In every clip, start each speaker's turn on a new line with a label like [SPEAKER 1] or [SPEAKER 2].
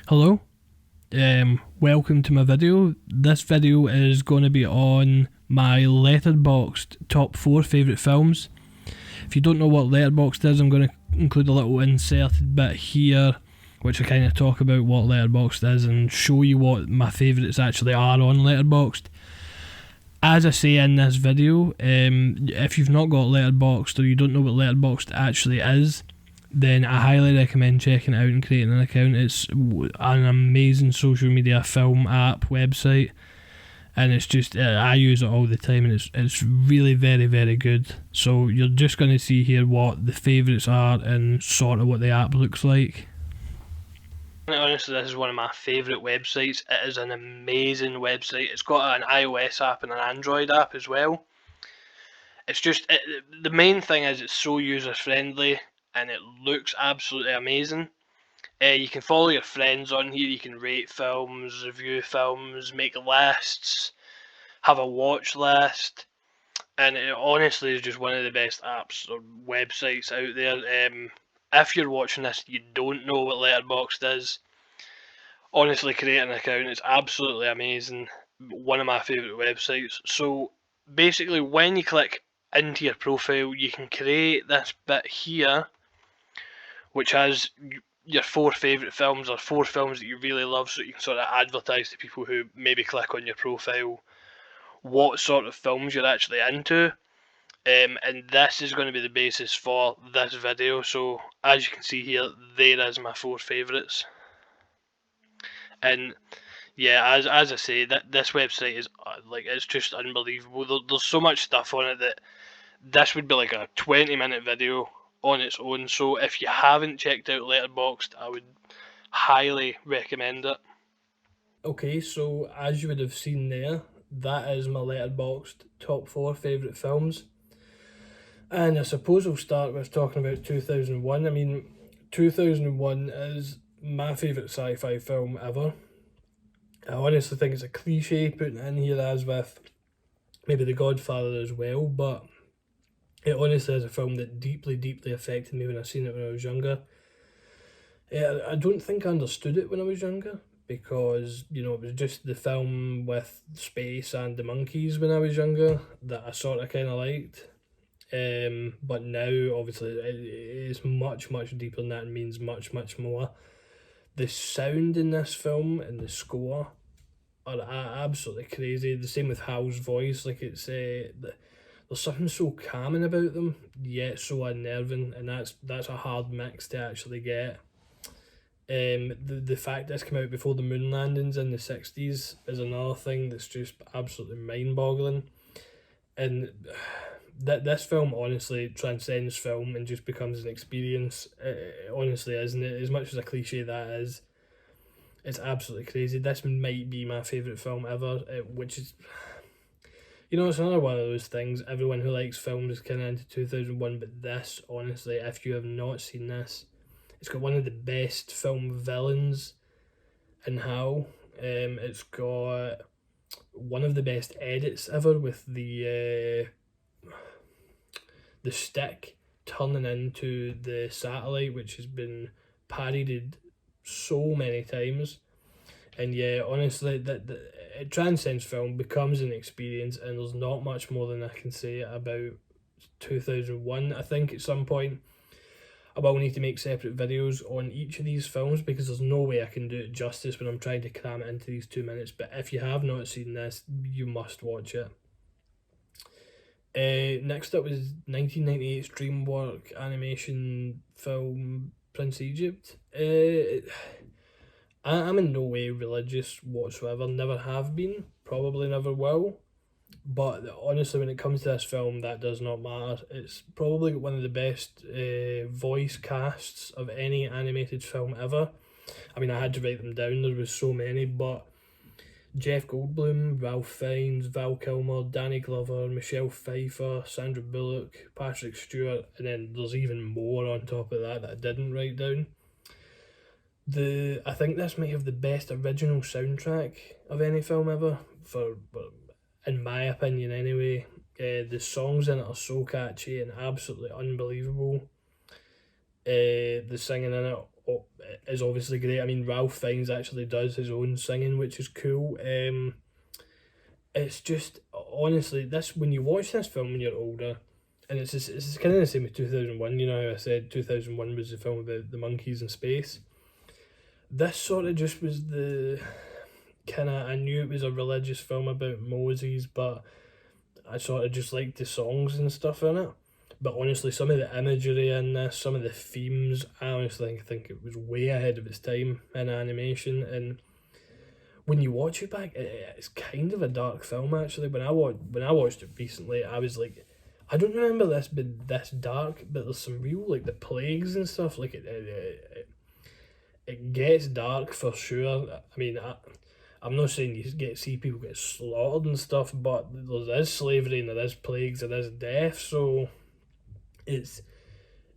[SPEAKER 1] Hello, welcome to my video. This video is going to be on my Letterboxd top 4 favourite films. If you don't know what Letterboxd is, I'm going to include a little inserted bit here which I kind of talk about what Letterboxd is and show you what my favourites actually are on Letterboxd. As I say in this video, if you've not got Letterboxd or you don't know what Letterboxd actually is, then I highly recommend checking it out and creating an account. It's an amazing social media film app website, and it's just I use it all the time, and it's really very, very good. So you're just going to see here what the favourites are and sort of what the app looks like. Honestly, this is one of my favourite websites. It is an amazing website. It's got an iOS app and an Android app as well. It's just, the main thing is it's so user friendly and it looks absolutely amazing. You can follow your friends on here, you can rate films, review films, make lists, have a watch list, and it honestly is just one of the best apps or websites out there. If you're watching this, you don't know what Letterboxd is, honestly create an account. It's absolutely amazing. One of my favourite websites. So basically when you click into your profile, you can create this bit here which has your 4 favourite films or 4 films that you really love, so you can sort of advertise to people who maybe click on your profile what sort of films you're actually into. And this is going to be the basis for this video. So as you can see here, there is my 4 favourites. And yeah, as I say, this website is it's just unbelievable. There's so much stuff on it that this would be like a 20-minute video on its own. So if you haven't checked out Letterboxd, I would highly recommend it. Okay, so as you would have seen there, that is my Letterboxd top 4 favourite films. And I suppose we'll start with talking about 2001. I mean, 2001 is my favourite sci-fi film ever. I honestly think it's a cliche putting it in here as with maybe The Godfather as well, but it honestly is a film that deeply, deeply affected me when I seen it when I was younger. I don't think I understood it when I was younger because, you know, it was just the film with space and the monkeys when I was younger that I sort of kind of liked. But now, obviously, it is much, much deeper than that and means much, much more. The sound in this film and the score are absolutely crazy. The same with Hal's voice. Like, it's there's something so calming about them, yet so unnerving, and that's a hard mix to actually get. The fact this came out before the moon landings in the 60s is another thing that's just absolutely mind-boggling. And this film honestly transcends film and just becomes an experience. It honestly isn't it? As much as a cliche that is, it's absolutely crazy. This might be my favourite film ever, which is, you know, it's another one of those things. Everyone who likes films is kind of into 2001, but this, honestly, if you have not seen this, it's got one of the best film villains in Hal. It's got one of the best edits ever with the stick turning into the satellite, which has been parodied so many times. And yeah, honestly, that it transcends film, becomes an experience, and there's not much more than I can say about 2001. I think at some point I will need to make separate videos on each of these films because there's no way I can do it justice when I'm trying to cram it into these 2 minutes. But if you have not seen this, you must watch it. Next up was 1998's DreamWorks animation film Prince Egypt. I'm in no way religious whatsoever, never have been, probably never will. But honestly, when it comes to this film, that does not matter. It's probably one of the best voice casts of any animated film ever. I mean, I had to write them down, there was so many, but Jeff Goldblum, Ralph Fiennes, Val Kilmer, Danny Glover, Michelle Pfeiffer, Sandra Bullock, Patrick Stewart, and then there's even more on top of that I didn't write down. I think this might have the best original soundtrack of any film ever, in my opinion anyway. The songs in it are so catchy and absolutely unbelievable. The singing in it
[SPEAKER 2] is obviously great. I mean, Ralph Fiennes actually does his own singing, which is cool. It's just honestly, this when you watch this film when you're older, and it's kind of the same with 2001. You know how I said 2001 was the film about the monkeys in space. This sort of just was the kind of, I knew it was a religious film about Moses, but I sort of just liked the songs and stuff in it. But honestly, some of the imagery in this, some of the themes, I honestly think it was way ahead of its time in animation. And when you watch it back, it's kind of a dark film actually. When I watched it recently, I was like, I don't remember this being this dark, but there's some real like the plagues and stuff. Like it gets dark for sure. I mean, I'm not saying you see people get slaughtered and stuff, but there is slavery and there is plagues, there is death. So it's,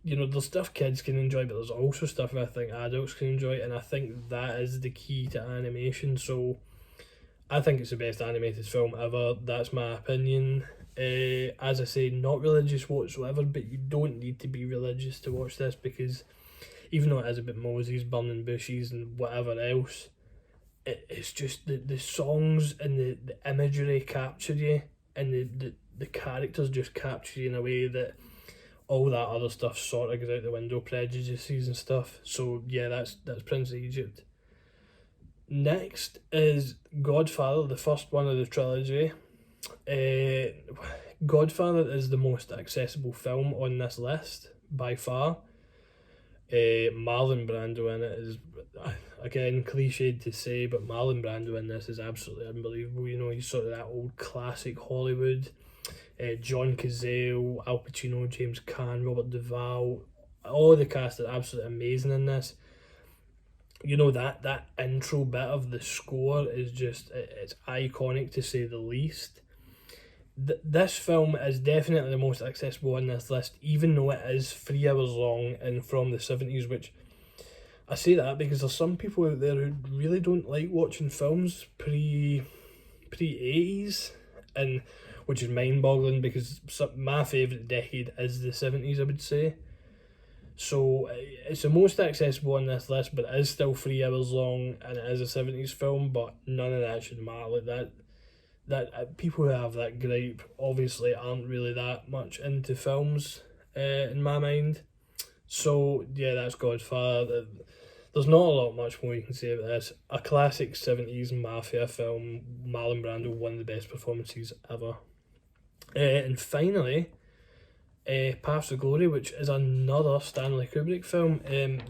[SPEAKER 2] you know, there's stuff kids can enjoy, but there's also stuff I think adults can enjoy, and I think that is the key to animation. So I think it's the best animated film ever. That's my opinion. As I say, not religious whatsoever, but you don't need to be religious to watch this, because even though it is about Moses burning bushes and whatever else, it's just the songs and the imagery capture you, and the characters just capture you in a way that all that other stuff sort of goes out the window, prejudices and stuff. So yeah, that's Prince of Egypt. Next is Godfather, the first one of the trilogy. Godfather is the most accessible film on this list by far. Marlon Brando in it is, again, cliched to say, but Marlon Brando in this is absolutely unbelievable. You know, he's sort of that old classic Hollywood. John Cazale, Al Pacino, James Caan, Robert Duvall, all the cast are absolutely amazing in this. You know, that intro bit of the score is just, it's iconic to say the least. This film is definitely the most accessible on this list, even though it is 3 hours long and from the 70s, which I say that because there's some people out there who really don't like watching films pre 80s, and which is mind boggling because my favourite decade is the 70s, I would say. So it's the most accessible on this list, but it is still 3 hours long and it is a 70s film, but none of that should matter. Like that people who have that gripe obviously aren't really that much into films, in my mind. So yeah, that's Godfather. There's not a lot much more you can say about this. A classic 70s mafia film. Marlon Brando, one of the best performances ever. And finally, Paths of Glory, which is another Stanley Kubrick film.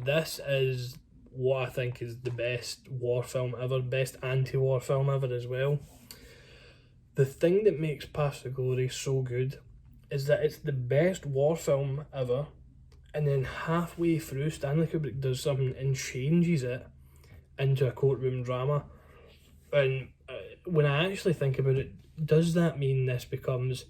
[SPEAKER 2] This is what I think is the best war film ever, best anti-war film ever as well. The thing that makes Paths of Glory so good is that it's the best war film ever, and then halfway through Stanley Kubrick does something and changes it into a courtroom drama. And when I actually think about it, does that mean this becomes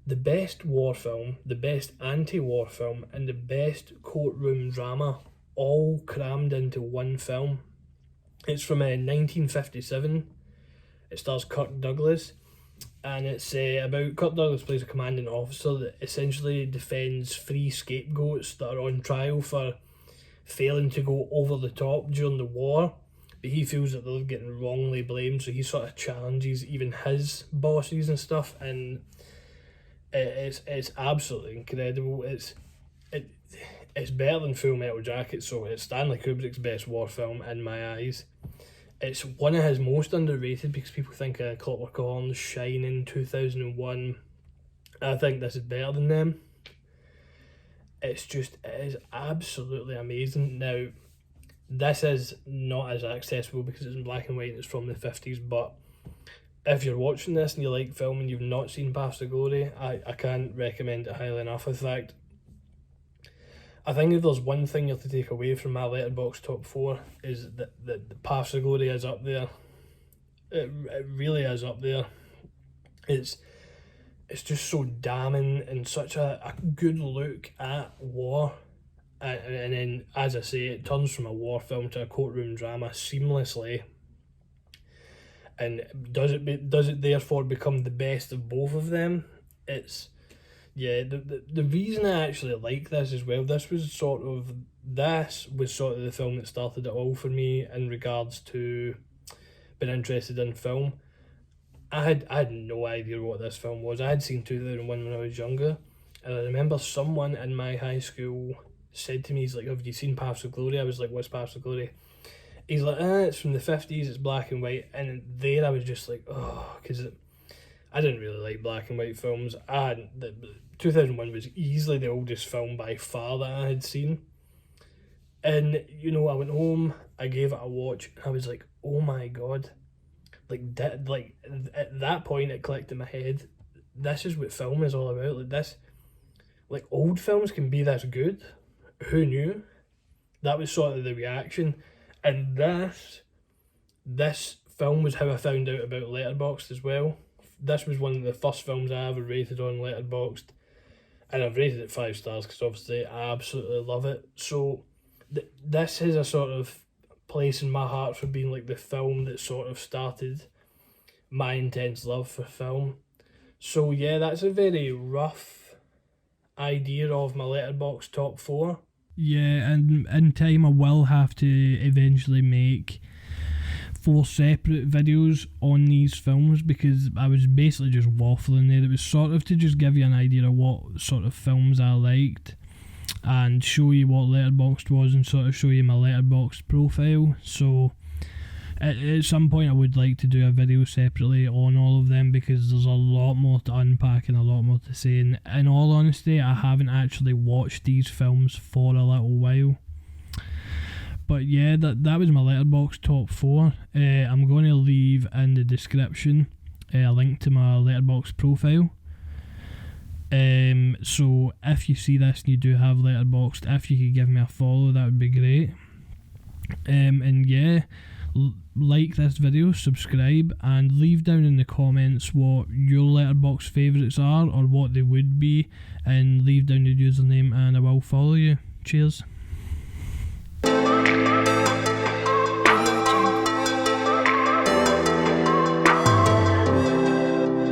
[SPEAKER 2] the best war film, the best anti-war film, and the best courtroom drama all crammed into one film? It's from 1957. It stars Kirk Douglas, and it's about Kirk Douglas plays a commanding officer that essentially defends 3 scapegoats that are on trial for failing to go over the top during the war, but he feels that they're getting wrongly blamed, so he sort of challenges even his bosses and stuff, and it's absolutely incredible. It's better than Full Metal Jacket, so it's Stanley Kubrick's best war film in my eyes. It's one of his most underrated because people think Clockwork Orange, Shining, 2001. I think this is better than them. It is absolutely amazing. Now, this is not as accessible because it's in black and white and it's from the 50s, but if you're watching this and you like film and you've not seen Paths of Glory, I can't recommend it highly enough. In fact, I think if there's one thing you have to take away from my Letterboxd top 4 is that the Paths of Glory is up there. It really is up there. It's just so damning and such a good look at war. And then, as I say, it turns from a war film to a courtroom drama seamlessly. And does it therefore become the best of both of them? It's Yeah, the reason I actually like this as well, this was sort of the film that started it all for me in regards to being interested in film. I had no idea what this film was. I had seen 2001 when I was younger, and I remember someone in my high school said to me, he's like, "Have you seen Paths of Glory?" I was like, "What's Paths of Glory?" He's like, "It's from the 50s, it's black and white." And there I was just like, oh, because I didn't really like black and white films. 2001 was easily the oldest film by far that I had seen. And, I went home, I gave it a watch, and I was like, oh my god. Like at that point, it clicked in my head. This is what film is all about. Old films can be this good. Who knew? That was sort of the reaction. And this film was how I found out about Letterboxd as well. This was one of the first films I ever rated on Letterboxd, and I've rated it 5 stars because obviously I absolutely love it. So this is a sort of place in my heart for being like the film that sort of started my intense love for film. So yeah, that's a very rough idea of my Letterboxd top 4.
[SPEAKER 3] Yeah, and in time I will have to eventually make 4 separate videos on these films, because I was basically just waffling there. It was sort of to just give you an idea of what sort of films I liked and show you what Letterboxd was and sort of show you my Letterboxd profile. So at some point I would like to do a video separately on all of them, because there's a lot more to unpack and a lot more to say. And in all honesty, I haven't actually watched these films for a little while. But yeah, that was my Letterboxd top 4. I'm going to leave in the description a link to my Letterboxd profile. So if you see this and you do have Letterboxd, if you could give me a follow, that would be great. And yeah, like this video, subscribe, and leave down in the comments what your Letterboxd favourites are or what they would be, and leave down your username and I will follow you. Cheers.